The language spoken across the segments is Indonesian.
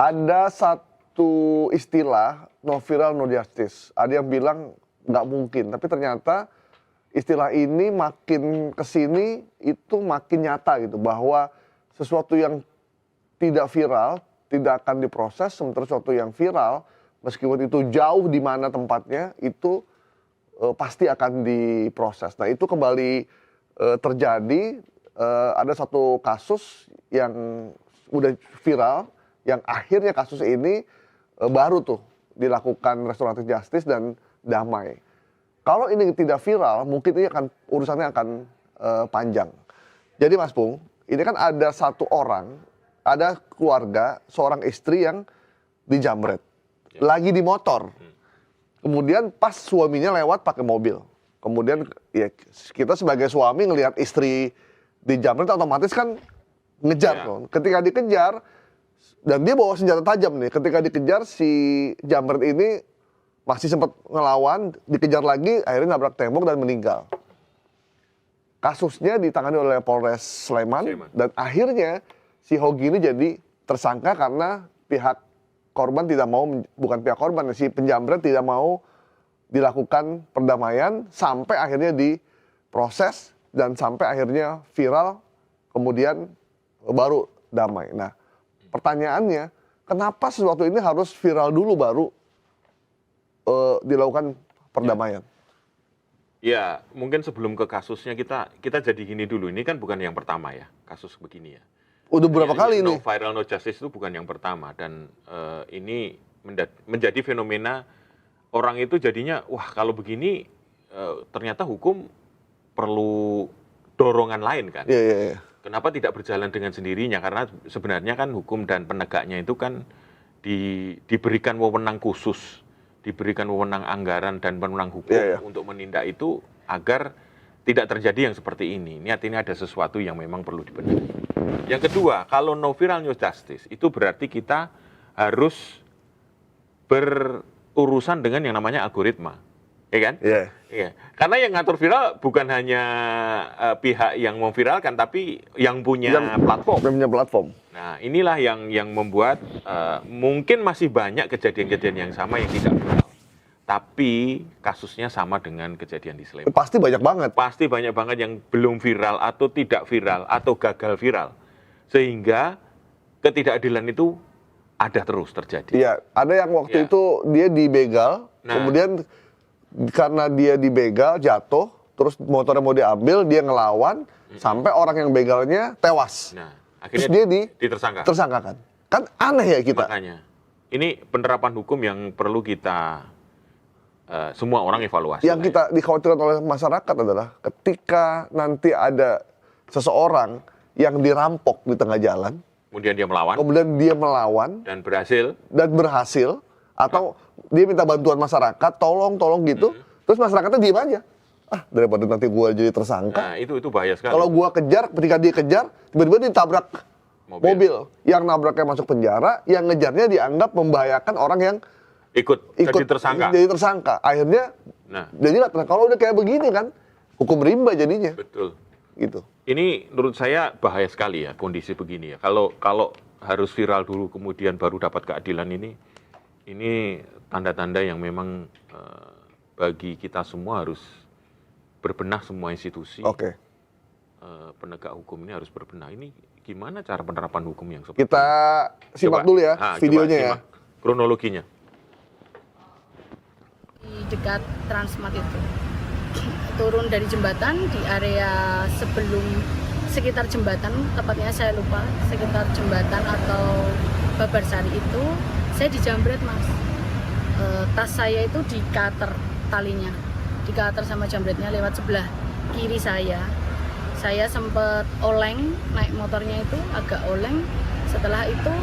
Ada satu istilah no viral no justice. Ada yang bilang nggak mungkin, tapi ternyata istilah ini makin kesini itu makin nyata gitu, bahwa sesuatu yang tidak viral tidak akan diproses, sementara sesuatu yang viral meskipun itu jauh di mana tempatnya itu pasti akan diproses. Nah itu kembali terjadi, ada satu kasus yang udah viral, yang akhirnya kasus ini baru tuh dilakukan restoratif justice dan damai. Kalau ini tidak viral, mungkin ini urusannya akan panjang. Jadi Mas Pung, ini kan ada satu orang, ada keluarga, seorang istri yang dijamret, lagi di motor. Kemudian pas suaminya lewat pakai mobil. Kemudian ya kita sebagai suami ngelihat istri dijamret otomatis kan ngejar tuh. Ketika dikejar, dan dia bawa senjata tajam nih, ketika dikejar si jamret ini masih sempat ngelawan, dikejar lagi, akhirnya nabrak tembok dan meninggal. Kasusnya ditangani oleh Polres Sleman, dan akhirnya si Hogi ini jadi tersangka karena pihak korban tidak mau, bukan pihak korban, si penjamret tidak mau dilakukan perdamaian sampai akhirnya diproses dan sampai akhirnya viral, kemudian baru damai. Nah, pertanyaannya, kenapa sesuatu ini harus viral dulu baru dilakukan perdamaian? Ya, mungkin sebelum ke kasusnya kita jadi gini dulu. Ini kan bukan yang pertama ya, kasus begini ya. Udah berapa kali ini? No viral no justice itu bukan yang pertama, dan ini menjadi fenomena orang itu jadinya, wah kalau begini ternyata hukum perlu dorongan lain kan. Iya. Kenapa tidak berjalan dengan sendirinya? Karena sebenarnya kan hukum dan penegaknya itu kan diberikan wewenang khusus, diberikan wewenang anggaran dan wewenang hukum untuk menindak itu agar tidak terjadi yang seperti ini. Ini artinya ada sesuatu yang memang perlu dibenahi. Yang kedua, kalau no viral no justice itu berarti kita harus berurusan dengan yang namanya algoritma. Ya kan? Iya. Karena yang ngatur viral bukan hanya pihak yang memviralkan, tapi yang punya platform. Yang punya platform. Nah, inilah yang membuat mungkin masih banyak kejadian-kejadian yang sama yang tidak viral. Tapi kasusnya sama dengan kejadian di Sleman. Pasti banyak banget. Pasti banyak banget yang belum viral atau tidak viral atau gagal viral. Sehingga ketidakadilan itu ada terus terjadi. Iya, ada yang waktu itu dia dibegal, kemudian karena dia dibegal jatuh, terus motornya mau diambil, dia ngelawan sampai orang yang begalnya tewas. Nah, akhirnya terus dia tersangkakan. Kan aneh ya kita. Makanya ini penerapan hukum yang perlu kita semua orang evaluasi. Yang kita dikhawatirkan oleh masyarakat adalah ketika nanti ada seseorang yang dirampok di tengah jalan, kemudian dia melawan dan berhasil atau dia minta bantuan masyarakat, tolong gitu, terus masyarakatnya diem aja. Daripada nanti gua jadi tersangka. Nah, itu bahaya sekali. Kalau gua kejar, ketika dia kejar, tiba-tiba ditabrak mobil. Yang nabraknya masuk penjara, yang ngejarnya dianggap membahayakan orang yang ikut jadi tersangka. Akhirnya, kalau udah kayak begini kan, hukum rimba jadinya. Betul. Gitu. Ini menurut saya bahaya sekali ya kondisi begini ya. Kalau harus viral dulu kemudian baru dapat keadilan ini tanda-tanda yang memang bagi kita semua harus berbenah, semua institusi. Penegak hukum ini harus berbenah. Ini gimana cara penerapan hukum yang seperti kita simak dulu ya videonya ya. Kronologinya. Di dekat Transmart itu. Turun dari jembatan di area sekitar jembatan, tepatnya saya lupa, sekitar jembatan atau Babarsari itu, saya dijamret Mas. Tas saya itu di-cutter talinya, di-cutter sama jambretnya lewat sebelah kiri saya. Saya sempat oleng, naik motornya itu agak oleng. Setelah itu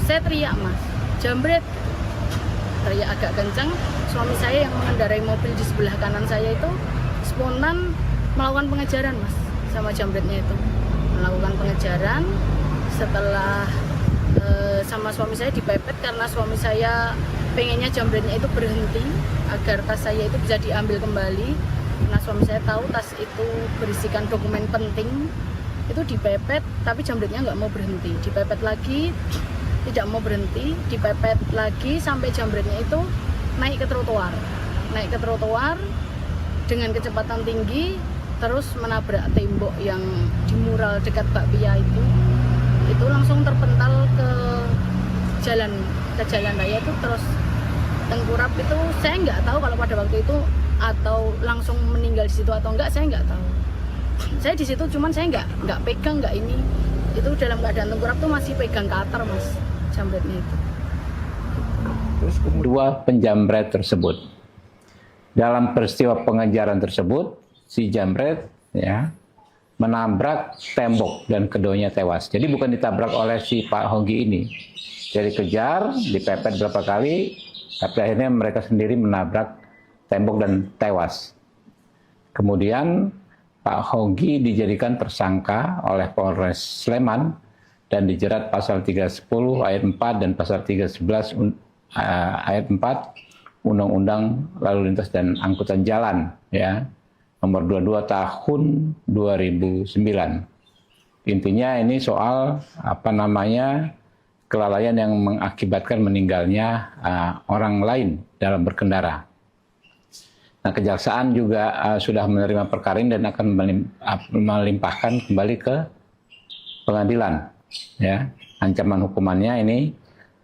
saya teriak Mas, jambret. Teriak agak kencang. Suami saya yang mengendarai mobil di sebelah kanan saya itu spontan melakukan pengejaran Mas sama jambretnya itu. Melakukan pengejaran, setelah sama suami saya dipepet karena suami saya pengennya jambretnya itu berhenti agar tas saya itu bisa diambil kembali. Karena suami saya tahu tas itu berisikan dokumen penting, itu dipepet tapi jambretnya nggak mau berhenti. Dipepet lagi tidak mau berhenti, dipepet lagi sampai jambretnya itu naik ke trotoar dengan kecepatan tinggi, terus menabrak tembok yang di mural dekat bakpia itu langsung terpental ke jalan raya itu, terus tengkurap itu. Saya nggak tahu kalau pada waktu itu atau langsung meninggal di situ atau enggak, saya nggak tahu. Saya di situ cuman saya nggak pegang, nggak ini, itu dalam keadaan tengkurap tuh masih pegang cutter mas, jambretnya itu. Dua penjambret tersebut. Dalam peristiwa pengejaran tersebut, si jambret ya menabrak tembok dan keduanya tewas. Jadi bukan ditabrak oleh si Pak Hogi ini. Jadi kejar, dipepet berapa kali, tapi akhirnya mereka sendiri menabrak tembok dan tewas. Kemudian Pak Hogi dijadikan tersangka oleh Polres Sleman dan dijerat pasal 310 ayat 4 dan pasal 311 ayat 4 Undang-Undang Lalu Lintas dan Angkutan Jalan ya, nomor 22 tahun 2009. Intinya ini soal kelalaian yang mengakibatkan meninggalnya orang lain dalam berkendara. Nah, Kejaksaan juga sudah menerima perkara ini dan akan melimpahkan kembali ke pengadilan. Ya, ancaman hukumannya ini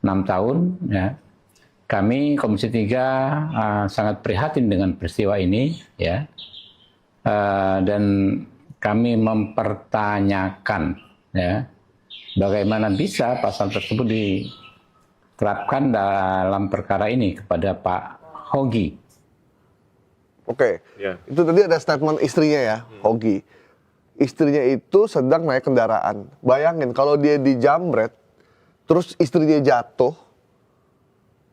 6 tahun. Ya. Kami Komisi 3 sangat prihatin dengan peristiwa ini, ya, dan kami mempertanyakan, ya, bagaimana bisa pasal tersebut diterapkan dalam perkara ini kepada Pak Hogi. Oke, itu tadi ada statement istrinya ya, Hogi. Istrinya itu sedang naik kendaraan. Bayangin kalau dia dijambret, terus istrinya jatuh,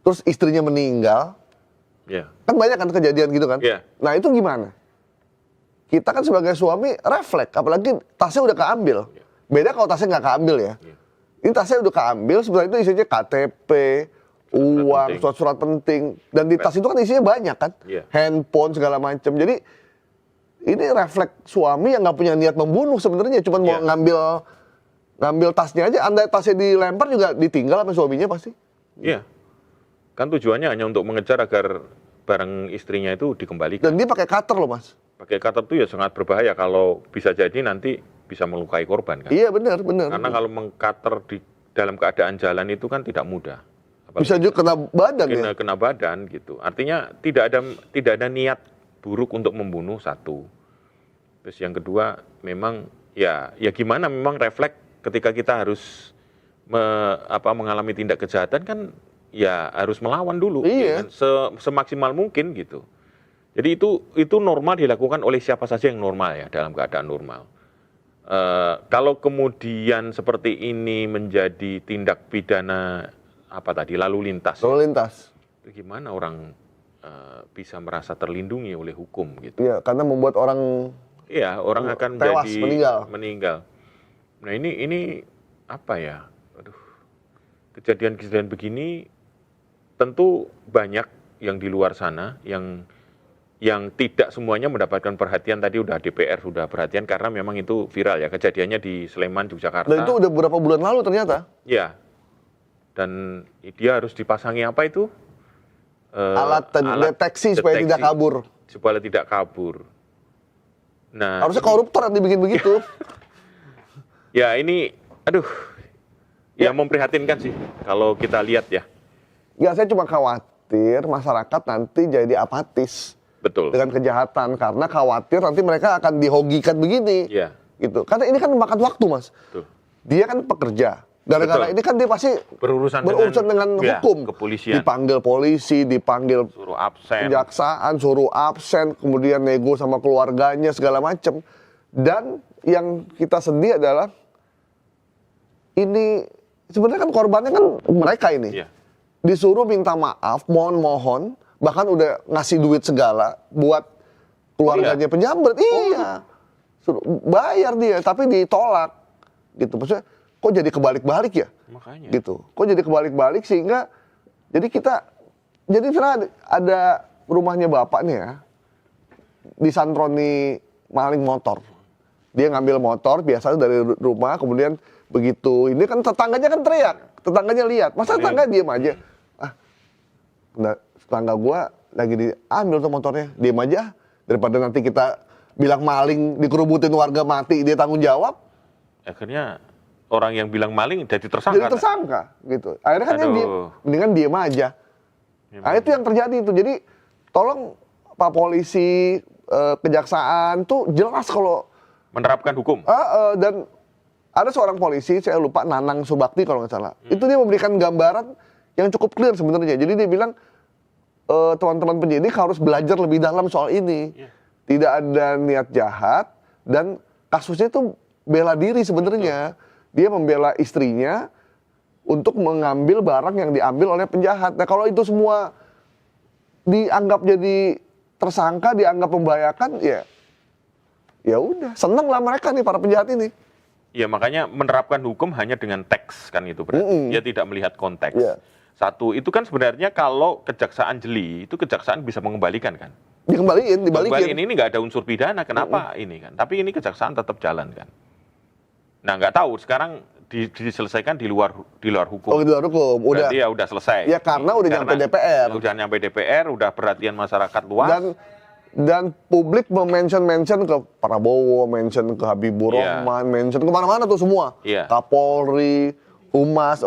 terus istrinya meninggal, kan banyak kan kejadian gitu kan. Nah itu gimana? Kita kan sebagai suami refleks, apalagi tasnya udah keambil. Beda kalau tasnya nggak keambil ya. Ini tasnya udah keambil, sebenarnya itu isinya KTP, uang, surat-surat penting, dan di tas itu kan isinya banyak kan, handphone segala macam. Jadi ini refleks suami yang nggak punya niat membunuh sebenarnya, cuma mau ngambil tasnya aja. Andai tasnya dilempar juga ditinggal sama suaminya pasti. Iya, kan tujuannya hanya untuk mengejar agar barang istrinya itu dikembalikan. Dan dia pakai cutter loh mas. Pakai cutter itu ya sangat berbahaya, kalau bisa jadi nanti bisa melukai korban kan. Iya benar. Karena kalau mengcutter di dalam keadaan jalan itu kan tidak mudah. Bisa juga kena badan ya? Kena badan gitu. Artinya tidak ada niat buruk untuk membunuh, satu. Terus yang kedua, memang ya gimana, memang refleks ketika kita harus mengalami tindak kejahatan kan ya harus melawan dulu, ya kan? Semaksimal mungkin gitu. Jadi itu normal dilakukan oleh siapa saja yang normal ya, dalam keadaan normal. Kalau kemudian seperti ini menjadi tindak pidana lalu lintas. Itu gimana orang bisa merasa terlindungi oleh hukum gitu? Iya, karena membuat orang akan tewas, meninggal. Nah ini apa ya? Aduh, kejadian-kejadian begini tentu banyak yang di luar sana yang tidak semuanya mendapatkan perhatian. Tadi udah DPR sudah perhatian karena memang itu viral ya, kejadiannya di Sleman, Yogyakarta. Dan itu udah beberapa bulan lalu ternyata. Ya. Dan dia harus dipasangi apa itu? Alat deteksi supaya tidak kabur. Supaya tidak kabur. Nah, harusnya koruptor yang dibikin begitu. Ya ini, ya memprihatinkan sih kalau kita lihat ya. Ya saya cuma khawatir masyarakat nanti jadi apatis. Betul. Dengan kejahatan, karena khawatir nanti mereka akan dihogikan begini. Iya. Gitu. Karena ini kan memakan waktu mas. Betul. Dia kan pekerja. Gara-gara ini kan dia pasti berurusan dengan hukum. Kepolisian. Dipanggil polisi, dipanggil suruh absen, kejaksaan, suruh absen, kemudian nego sama keluarganya segala macam. Dan yang kita sedih adalah ini sebenarnya kan korbannya kan mereka ini. Iya. Disuruh minta maaf, mohon, bahkan udah ngasih duit segala buat keluarganya penjambret. Iya. Suruh bayar dia, tapi ditolak. Gitu. Maksudnya kok jadi kebalik-balik ya? Makanya. Gitu. Kok jadi kebalik-balik sehingga jadi ada rumahnya bapak nih ya, disantroni maling motor. Dia ngambil motor biasanya dari rumah, kemudian begitu ini kan tetangganya kan teriak, tetangganya lihat. Masa tetangga diem aja? Tetangga gua lagi diambil tuh motornya, diem aja. Daripada nanti kita bilang maling, dikerubutin warga mati, dia tanggung jawab. Akhirnya orang yang bilang maling jadi tersangka. Jadi tersangka gitu. Akhirnya kan dia mendingan diem aja. Nah itu yang terjadi itu. Jadi tolong Pak Polisi, Kejaksaan tuh jelas kalau menerapkan hukum. Dan ada seorang polisi, saya lupa, Nanang Subakti kalau nggak salah. Itu dia memberikan gambaran yang cukup clear sebenarnya. Jadi dia bilang teman-teman penyidik harus belajar lebih dalam soal ini. Tidak ada niat jahat dan kasusnya itu bela diri sebenarnya. Dia membela istrinya untuk mengambil barang yang diambil oleh penjahat. Nah kalau itu semua dianggap jadi tersangka, dianggap membahayakan, ya udah, seneng lah mereka nih para penjahat ini. Ya makanya menerapkan hukum hanya dengan teks kan itu berarti. Dia tidak melihat konteks. Satu, itu kan sebenarnya kalau kejaksaan jeli, itu kejaksaan bisa mengembalikan kan. Dibalikin. Ini nggak ada unsur pidana, kenapa ini kan? Tapi ini kejaksaan tetap jalan kan. Nah nggak tahu sekarang diselesaikan di luar hukum. Oh, di luar hukum. Udah. Berarti ya udah selesai. Ya karena udah nyampe DPR. Udah nyampe DPR, udah perhatian masyarakat luas. Dan publik mention ke Prabowo, mention ke Habibur Rahman, mention kemana-mana tuh semua. Kapolri, Humas,